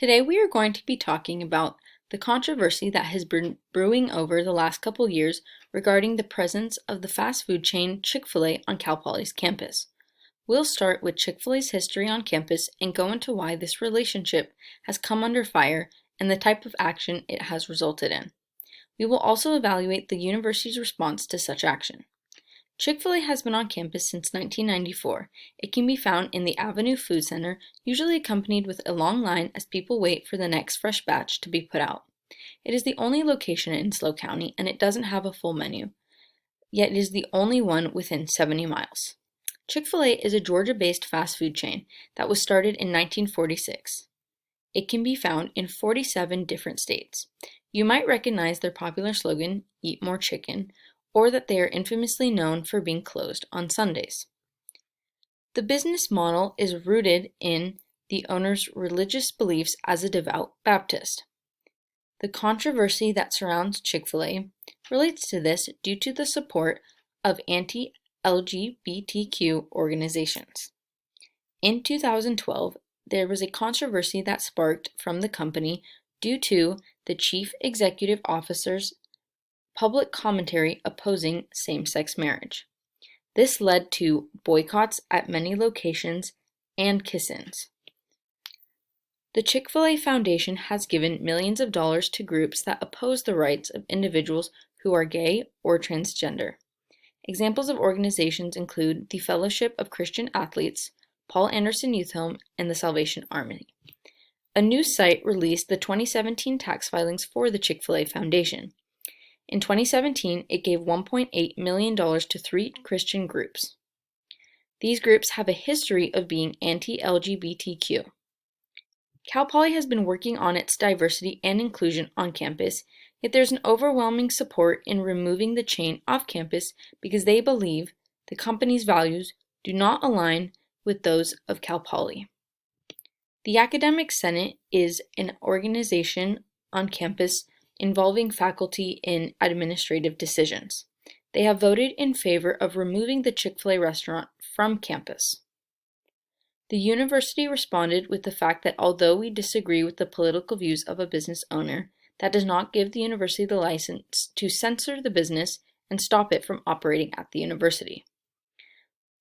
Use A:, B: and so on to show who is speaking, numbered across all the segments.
A: Today we are going to be talking about the controversy that has been brewing over the last couple years regarding the presence of the fast food chain Chick-fil-A on Cal Poly's campus. We'll start with Chick-fil-A's history on campus and go into why this relationship has come under fire and the type of action it has resulted in. We will also evaluate the university's response to such action. Chick-fil-A has been on campus since 1994. It can be found in the Avenue Food Center, usually accompanied with a long line as people wait for the next fresh batch to be put out. It is the only location in SLO County, and it doesn't have a full menu, yet it is the only one within 70 miles. Chick-fil-A is a Georgia-based fast food chain that was started in 1946. It can be found in 47 different states. You might recognize their popular slogan, "Eat More Chicken," or that they are infamously known for being closed on Sundays. The business model is rooted in the owner's religious beliefs as a devout Baptist. The controversy that surrounds Chick-fil-A relates to this due to the support of anti-LGBTQ organizations. In 2012, there was a controversy that sparked from the company due to the chief executive officer's public commentary opposing same-sex marriage. This led to boycotts at many locations and kiss-ins. The Chick-fil-A Foundation has given millions of dollars to groups that oppose the rights of individuals who are gay or transgender. Examples of organizations include the Fellowship of Christian Athletes, Paul Anderson Youth Home, and the Salvation Army. A news site released the 2017 tax filings for the Chick-fil-A Foundation. In 2017, it gave $1.8 million to 3 Christian groups. These groups have a history of being anti-LGBTQ. Cal Poly has been working on its diversity and inclusion on campus, yet there's an overwhelming support in removing the chain off campus because they believe the company's values do not align with those of Cal Poly. The Academic Senate is an organization on campus involving faculty in administrative decisions. They have voted in favor of removing the Chick-fil-A restaurant from campus. The university responded with the fact that although we disagree with the political views of a business owner, that does not give the university the license to censor the business and stop it from operating at the university.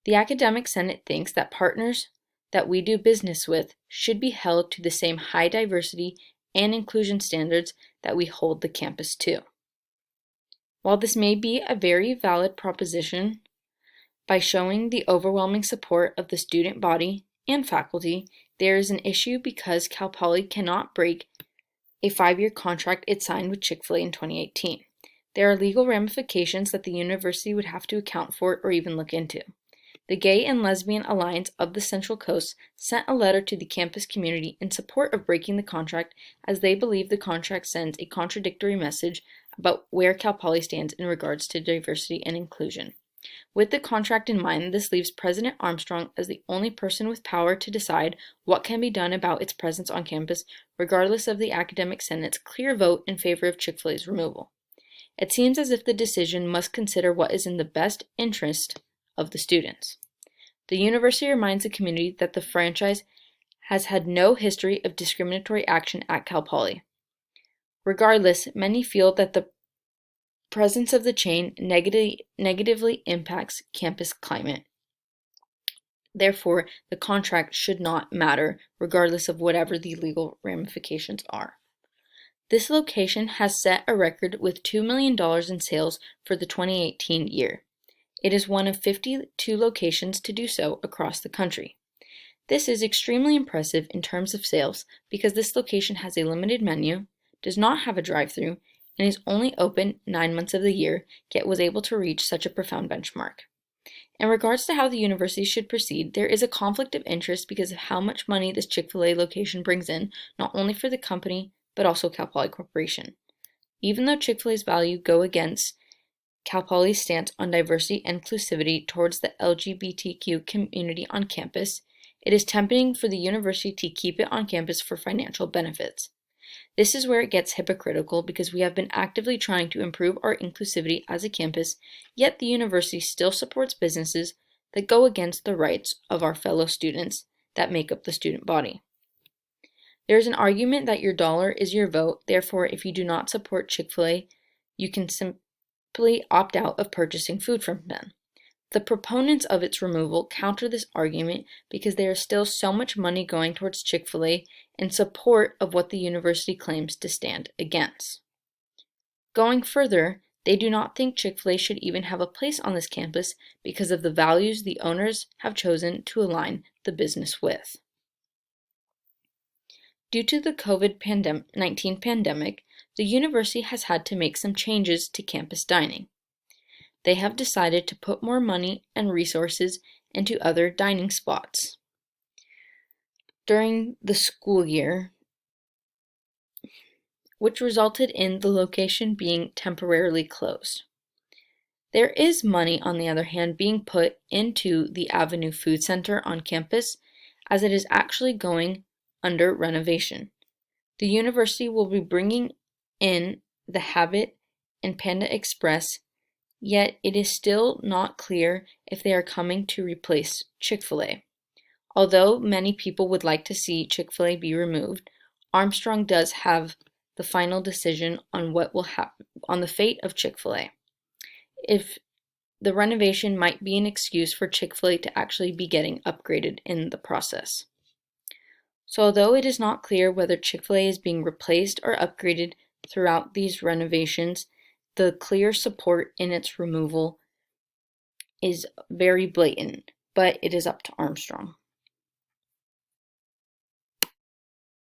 A: The Academic Senate thinks that partners that we do business with should be held to the same high diversity and inclusion standards that we hold the campus to. While this may be a very valid proposition, by showing the overwhelming support of the student body and faculty, there is an issue because Cal Poly cannot break a 5-year contract it signed with Chick-fil-A in 2018. There are legal ramifications that the university would have to account for or even look into. The Gay and Lesbian Alliance of the Central Coast sent a letter to the campus community in support of breaking the contract as they believe the contract sends a contradictory message about where Cal Poly stands in regards to diversity and inclusion. With the contract in mind, this leaves President Armstrong as the only person with power to decide what can be done about its presence on campus, regardless of the Academic Senate's clear vote in favor of Chick-fil-A's removal. It seems as if the decision must consider what is in the best interest of the students. The university reminds the community that the franchise has had no history of discriminatory action at Cal Poly. Regardless, many feel that the presence of the chain negatively impacts campus climate. Therefore, the contract should not matter, regardless of whatever the legal ramifications are. This location has set a record with $2 million in sales for the 2018 year. It is one of 52 locations to do so across the country. This is extremely impressive in terms of sales because this location has a limited menu, does not have a drive-thru, and is only open 9 months of the year, yet was able to reach such a profound benchmark. In regards to how the university should proceed, there is a conflict of interest because of how much money this Chick-fil-A location brings in, not only for the company, but also Cal Poly Corporation. Even though Chick-fil-A's values go against Cal Poly's stance on diversity and inclusivity towards the LGBTQ community on campus, it is tempting for the university to keep it on campus for financial benefits. This is where it gets hypocritical because we have been actively trying to improve our inclusivity as a campus, yet the university still supports businesses that go against the rights of our fellow students that make up the student body. There is an argument that your dollar is your vote, therefore, if you do not support Chick-fil-A, you can simply opt out of purchasing food from them. The proponents of its removal counter this argument because there is still so much money going towards Chick-fil-A in support of what the university claims to stand against. Going further, they do not think Chick-fil-A should even have a place on this campus because of the values the owners have chosen to align the business with. Due to the COVID-19 pandemic, the university has had to make some changes to campus dining. They have decided to put more money and resources into other dining spots during the school year, which resulted in the location being temporarily closed. There is money, on the other hand, being put into the Avenue Food Center on campus, as it is actually going under renovation. The university will be bringing in the Habit and Panda Express, yet it is still not clear if they are coming to replace Chick-fil-A. Although many people would like to see Chick-fil-A be removed, Armstrong does have the final decision on what will happen on the fate of Chick-fil-A. If the renovation might be an excuse for Chick-fil-A to actually be getting upgraded in the process. So although it is not clear whether Chick-fil-A is being replaced or upgraded throughout these renovations, the clear support in its removal is very blatant, but it is up to Armstrong.